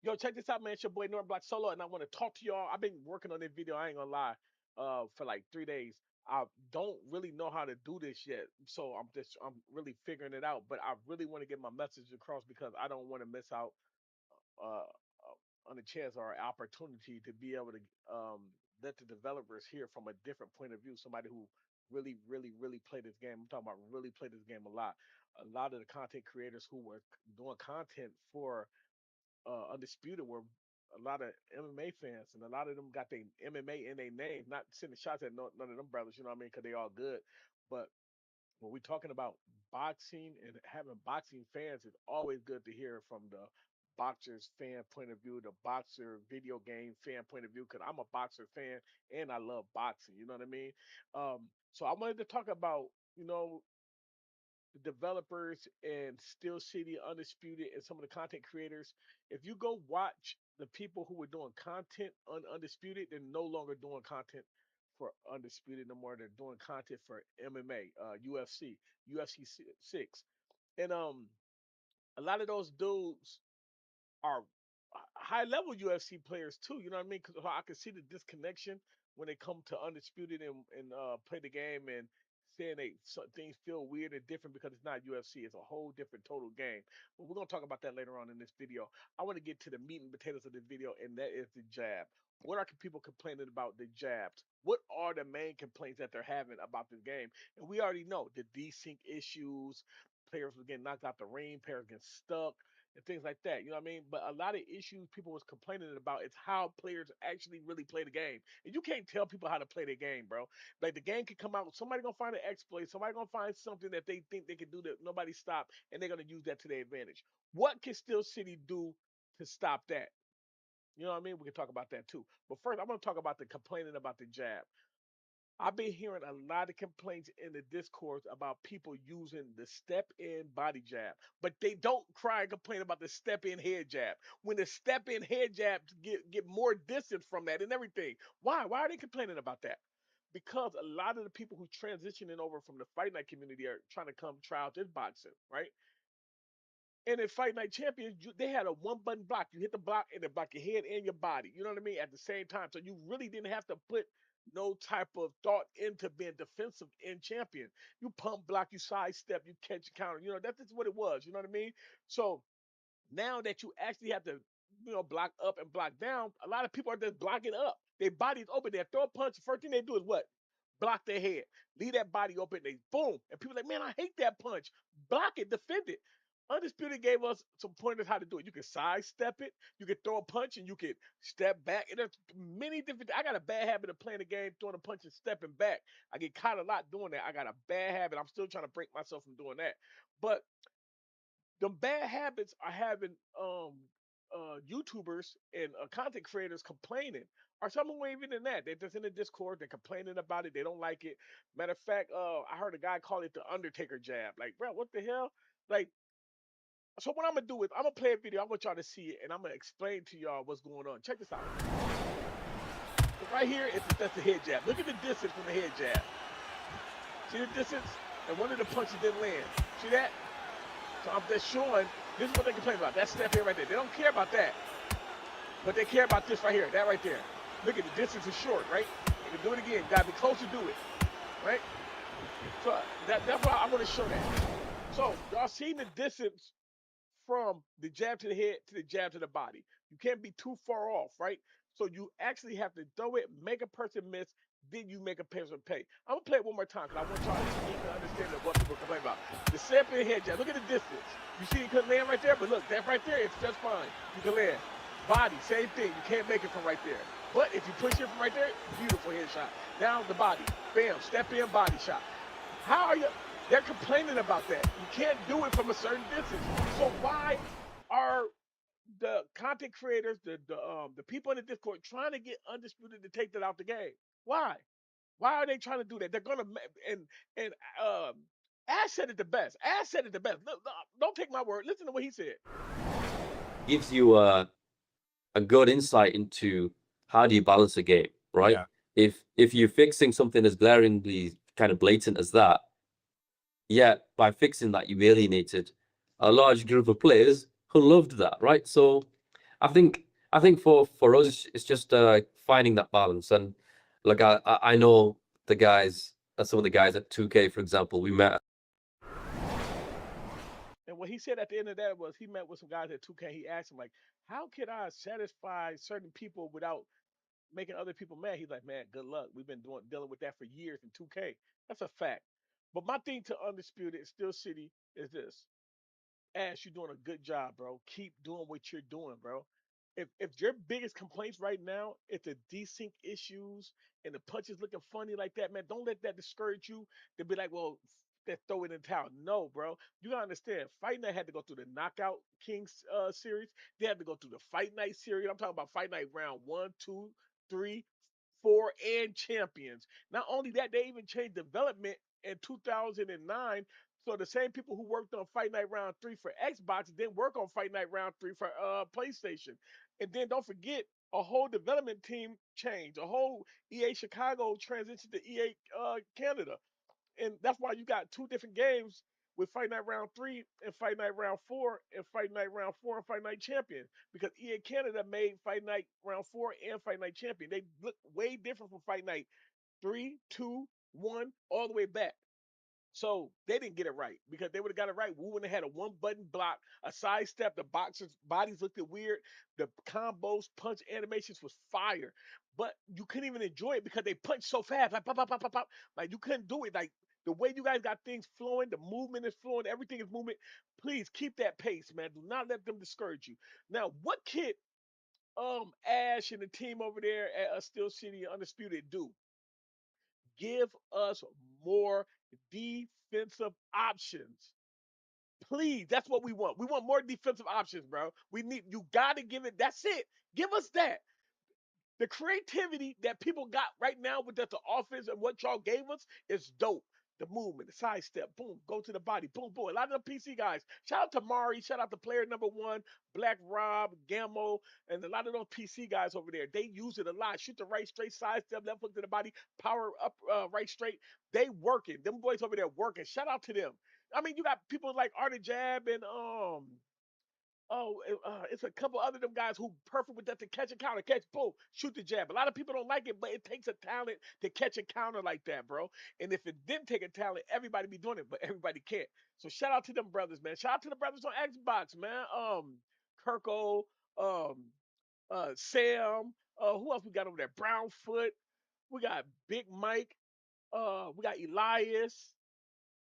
Yo, check this out, man. It's your boy Norton Black Solo, and I want to talk to y'all. I've been working on this video. I ain't gonna lie, for like 3 days. I don't really know how to do this yet, so I'm really figuring it out. But I really want to get my message across because I don't want to miss out on a chance or an opportunity to be able to let the developers hear from a different point of view. Somebody who really play this game. I'm talking about really play this game a lot. A lot of the content creators who were doing content for Undisputed were a lot of MMA fans, and a lot of them got their MMA in their name. Not sending shots at none of them brothers, you know what I mean? Because they all good. But when we're talking about boxing and having boxing fans, it's always good to hear from the boxer's fan point of view, the boxer video game fan point of view. Because I'm a boxer fan and I love boxing. You know what I mean? So I wanted to talk about you know the developers and Steel City, Undisputed, and some of the content creators. If you go watch the people who were doing content on Undisputed, they're no longer doing content for Undisputed no more. They're doing content for MMA, UFC, UFC six, and a lot of those dudes are high level UFC players too. You know what I mean? Because I can see the disconnection when they come to Undisputed and play the game and saying things feel weird and different because it's not UFC. It's a whole different total game. But we're gonna talk about that later on in this video. I want to get to the meat and potatoes of the video, and that is the jab. What are people complaining about the jabs? What are the main complaints that they're having about this game? And we already know the desync issues, players were getting knocked out the ring, players getting stuck, and things like that. You know what I mean? But a lot of issues people was complaining about is how players actually really play the game. And you can't tell people how to play their game, bro. Like the game can come out, somebody gonna find an exploit, somebody gonna find something that they think they can do that nobody stop, and they're gonna use that to their advantage. What can Steel City do to stop that? You know what I mean? We can talk about that too. But first, I'm gonna talk about the complaining about the jab. I've been hearing a lot of complaints in the discourse about people using the step in body jab, but they don't cry and complain about the step in head jab. When the step in head jabs get more distance from that and everything, why? Why are they complaining about that? Because a lot of the people who transitioning over from the fight night community are trying to come try out this boxing, right? And in Fight Night Champions, they had a one button block. You hit the block and it block your head and your body. You know what I mean? At the same time. So you really didn't have to put no type of thought into being defensive in champion. You pump block, you sidestep, you catch counter. You know, that's just what it was. You know what I mean? So now that you actually have to, block up and block down, a lot of people are just blocking up. Their body's open. They throw a punch. The first thing they do is what? Block their head. Leave that body open. They boom. And people are like, man, I hate that punch. Block it. Defend it. Undisputed gave us some pointers how to do it. You can sidestep it. You can throw a punch and you can step back. And there's many different. I got a bad habit of playing the game, throwing a punch and stepping back. I get caught a lot doing that. I got a bad habit. I'm still trying to break myself from doing that. But the bad habits are having YouTubers and content creators complaining. Or some of them even in that. They're just in the Discord. They're complaining about it. They don't like it. Matter of fact, I heard a guy call it the Undertaker jab. Like, bro, what the hell? Like, so what I'm gonna do is I'm gonna play a video. I want y'all to see it, and I'm gonna explain to y'all what's going on. Check this out. So right here, that's the head jab. Look at the distance from the head jab. See the distance? And one of the punches didn't land. See that? So I'm just showing, this is what they complain about. That step here right there. They don't care about that. But they care about this right here. That right there. Look at the distance is short, right? You can do it again. You gotta be close to do it. Right? So that's why I want to show that. So y'all seen the distance from the jab to the head to the jab to the body. You can't be too far off, right? So you actually have to throw it, make a person miss, then you make a person pay. I'm gonna play it one more time because I want y'all to get the understanding of what people complain about. The step in head jab. Look at the distance. You see you couldn't land right there, but look, that right there, it's just fine. You can land. Body, same thing. You can't make it from right there. But if you push it from right there, beautiful headshot. Down the body. Bam, step in body shot. How are you? They're complaining about that. You can't do it from a certain distance. So why are the content creators, the people in the Discord trying to get Undisputed to take that out the game? Why? Why are they trying to do that? They're gonna and um Ash said it the best. Ash said it the best. Look, don't take my word. Listen to what he said. Gives you a good insight into how do you balance a game, right? Yeah. If you're fixing something as glaringly kind of blatant as that, yeah, by fixing that you alienated a large group of players who loved that, right? So I think for us it's just finding that balance. And like I know the guys, some of the guys at 2K, for example, we met. And what he said at the end of that was he met with some guys at 2K. He asked him like, "How can I satisfy certain people without making other people mad?" He's like, "Man, good luck. We've been dealing with that for years in 2K. That's a fact." But my thing to Undisputed Steel City is this: Ash, you're doing a good job, bro. Keep doing what you're doing, bro. If your biggest complaints right now is the desync issues and the punches looking funny like that, man, don't let that discourage you to be like, well, let's throw it in the towel. No, bro. You gotta understand, Fight Night had to go through the Knockout Kings series. They had to go through the Fight Night series. I'm talking about Fight Night round one, two, three, four, and champions. Not only that, they even changed development in 2009, so the same people who worked on Fight Night Round 3 for Xbox then work on Fight Night Round 3 for PlayStation. And then don't forget, a whole development team changed. A whole EA Chicago transitioned to EA Canada. And that's why you got two different games with Fight Night Round 3 and Fight Night Round 4 and Fight Night Round 4 and Fight Night Champion. Because EA Canada made Fight Night Round 4 and Fight Night Champion. They look way different from Fight Night 3, 2, 1, all the way back. So they didn't get it right because they would have got it right. We wouldn't have had a one button block, a sidestep. The boxers' bodies looked weird. The combos, punch animations was fire, but you couldn't even enjoy it because they punched so fast, like pop, pop, pop, pop, pop. Like you couldn't do it. Like the way you guys got things flowing, the movement is flowing, everything is movement. Please keep that pace, man. Do not let them discourage you. Now, what kid Ash and the team over there at Steel City Undisputed do? Give us more defensive options. Please, that's what we want. We want more defensive options, bro. We need you gotta give it. That's it. Give us that. The creativity that people got right now with the offense and what y'all gave us is dope. The movement, the sidestep, boom, go to the body, boom, boom. A lot of the PC guys, shout out to Mari, shout out to player number one, Black Rob, Gammo, and a lot of those PC guys over there. They use it a lot. Shoot the right straight, sidestep, left hook to the body, power up, right straight. They working. Them boys over there working. Shout out to them. I mean, you got people like Artie Jab and it's a couple other them guys who perfect with that to catch a counter, catch, boom, shoot the jab. A lot of people don't like it, but it takes a talent to catch a counter like that, bro. And if it didn't take a talent, everybody be doing it, but everybody can't. So shout out to them brothers, man. Shout out to the brothers on Xbox, man. Kirko, um, Sam. Who else we got over there? Brownfoot. We got Big Mike. We got Elias.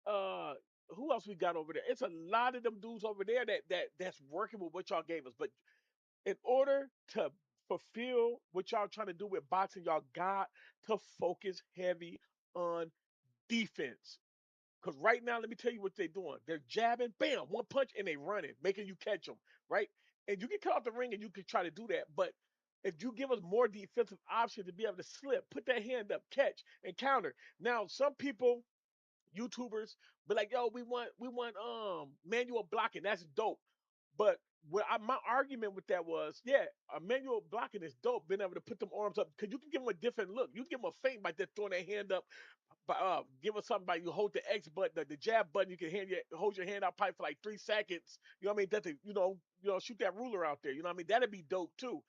uh who else we got over there? It's a lot of them dudes over there that's working with what y'all gave us. But in order to fulfill what y'all trying to do with boxing, y'all got to focus heavy on defense. Because right now, let me tell you what they're doing. They're jabbing, bam, one punch, and they running, making you catch them, right? And you can cut off the ring and you can try to do that. But if you give us more defensive options to be able to slip, put that hand up, catch, and counter. Now, some people YouTubers be like, yo, we want manual blocking. That's dope. But my argument with that was, yeah, a manual blocking is dope. Being able to put them arms up because you can give them a different look. You can give them a feint by just throwing their hand up. But give us something by you hold the X button, the jab button. You can hold your hand out pipe for like 3 seconds. You know what I mean? That shoot that ruler out there. You know what I mean? That'd be dope too.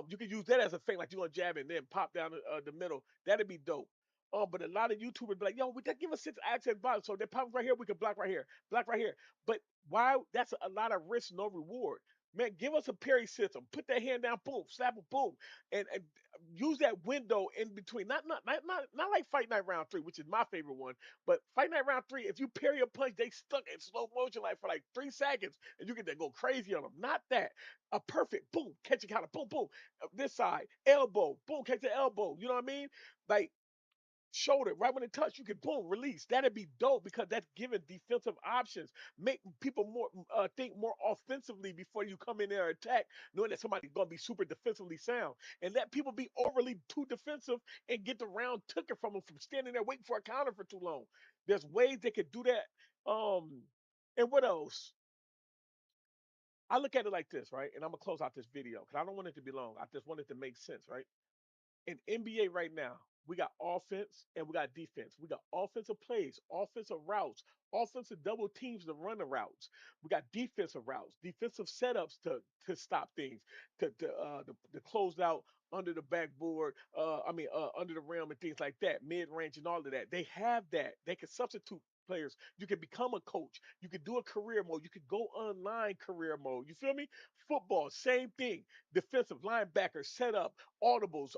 You could use that as a feint, like you want to jab and then pop down the middle. That'd be dope. But a lot of YouTubers be like, yo, we just give us 6 accent blocks. So they pop right here, we can block right here, block right here. But why? That's a lot of risk, no reward. Man, give us a parry system. Put that hand down, boom, slap it, boom, and use that window in between. Not like Fight Night Round 3, which is my favorite one, but Fight Night Round 3, if you parry a punch, they stuck in slow motion like for like 3 seconds, and you get to go crazy on them. Not that. A perfect boom, catch a counter, boom, boom. This side, elbow, boom, catch the elbow. You know what I mean? Like shoulder, right when it touched, you can boom, release. That'd be dope because that's giving defensive options. Make people more think more offensively before you come in there and attack, knowing that somebody's gonna be super defensively sound. And let people be overly too defensive and get the round taken from them from standing there waiting for a counter for too long. There's ways they could do that. And what else? I look at it like this, right? And I'm gonna close out this video because I don't want it to be long. I just want it to make sense, right? In NBA right now. We got offense and we got defense. We got offensive plays, offensive routes, offensive double teams to run the routes. We got defensive routes, defensive setups to stop things, to close out under the backboard. Under the rim and things like that, mid range and all of that. They have that. They can substitute players. You can become a coach. You can do a career mode. You can go online career mode. You feel me? Football, same thing. Defensive linebacker, setup, audible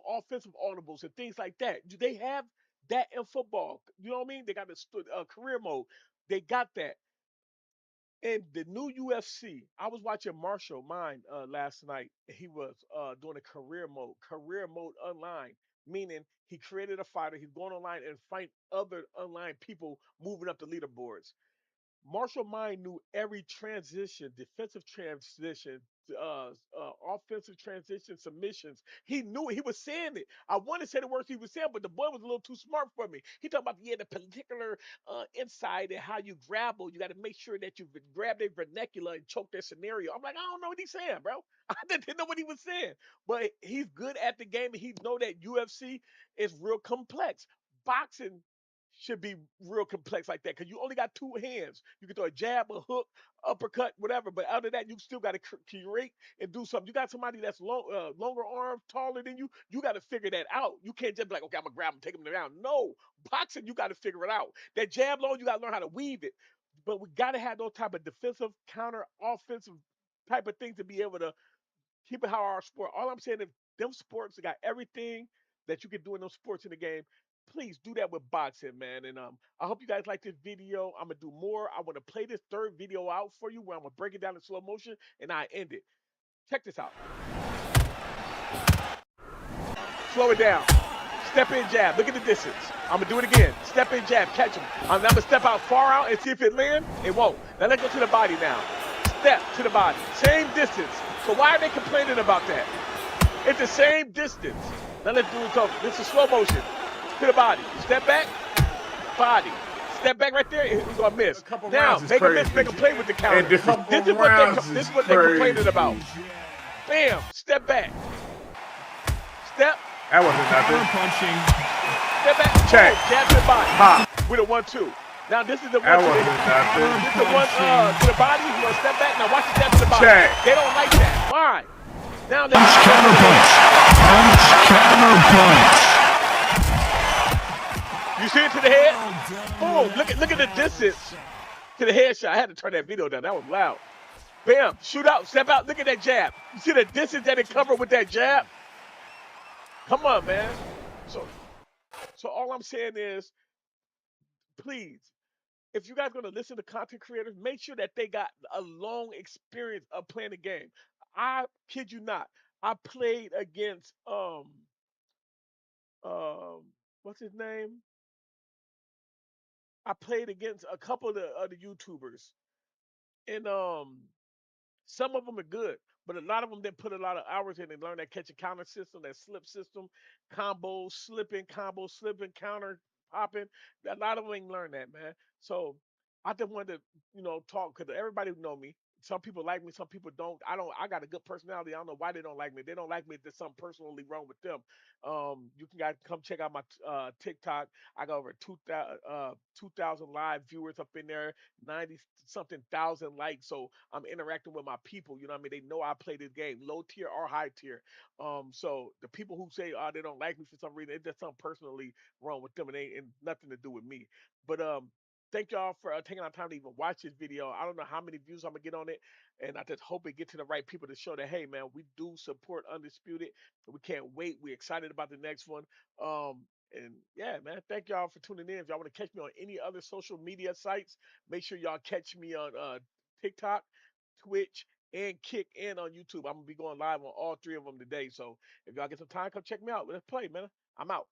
offensive audibles, and things like that. Do they have that in football? You know what I mean? They got the career mode. They got that. And the new UFC, I was watching Marshall Mine last night. He was doing a career mode online, meaning he created a fighter. He's going online and fight other online people moving up the leaderboards. Marshall Mind knew every transition, defensive transition, offensive transition, submissions. He knew it. He was saying it. I want to say the words he was saying, but the boy was a little too smart for me. He talked about the particular insight and how you grapple. You got to make sure that you grab their vernacular and choke their scenario. I'm like, I don't know what he's saying, bro. I didn't know what he was saying, but he's good at the game, and he know that UFC is real complex. Boxing should be real complex like that because you only got two hands. You can throw a jab, a hook, uppercut, whatever. But other than that, you still got to curate and do something. You got somebody that's longer arms, taller than you. You got to figure that out. You can't just be like, okay, I'm gonna grab him, take him down. No, boxing, you got to figure it out. That jab low, you got to learn how to weave it. But we got to have those type of defensive, counter, offensive type of things to be able to keep it how our sport. All I'm saying is them sports got everything that you can do in those sports in the game. Please do that with boxing, man. And I hope you guys like this video. I'm gonna do more. I want to play this third video out for you where I'm gonna break it down in slow motion and I end it. Check this out. Slow it down. Step in jab. Look at the distance. I'm gonna do it again. Step in jab. Catch him. I'm gonna step out far out and see if it lands. It won't. Now let's go to the body now. Step to the body. Same distance. So why are they complaining about that? It's the same distance. Now let's do it. So this is slow motion. To the body. Step back. Body. Step back right there. It's gonna A miss. couple Now rounds is make a crazy. miss. Make a play with the And counter. this This couple is what they. rounds This is is what they're complaining crazy. about. Bam. Step back. Step. That wasn't nothing. punching. Step back. Check. Boom, jab to the body. Ha. With a 1-2. Now this is the That one to the wasn't nothing. this is the one to the body. You want to step back. Now watch the jab to the body. Check. They don't like that. Why? Now they Counter punch. Punch, counter punch. you see it to the head? Boom. Look at the distance to the headshot. I had to turn that video down. That was loud. Bam. Shoot out. Step out. Look at that jab. You see the distance that it covered with that jab? Come on, man. So so all I'm saying is, please, if you guys are gonna listen to content creators, make sure that they got a long experience of playing the game. I kid you not. I played against um what's his name? I played against a couple of the other YouTubers, and some of them are good, but a lot of them didn't put a lot of hours in and learn that catch and counter system, that slip system, combo, slipping, counter, popping. A lot of them ain't learned that, man. So I just wanted to, talk because everybody know me. Some people like me, some people don't. I don't. I got a good personality. I don't know why they don't like me. They don't like me. There's something personally wrong with them. You can guys come check out my TikTok. I got over 2,000 live viewers up in there, 90 something thousand likes. So I'm interacting with my people. You know what I mean? They know I play this game, low tier or high tier. So the people who say, oh, they don't like me for some reason, it's just something personally wrong with them, and ain't nothing to do with me. But thank y'all for taking our time to even watch this video. I don't know how many views I'm gonna get on it, and I just hope it get to the right people to show that, hey man, we do support Undisputed. We can't wait. We're excited about the next one. And yeah, man, thank y'all for tuning in. If y'all want to catch me on any other social media sites, make sure y'all catch me on TikTok, Twitch, and Kick, and on YouTube. I'm gonna be going live on all three of them today. So if y'all get some time, come check me out. Let's play, man. I'm out.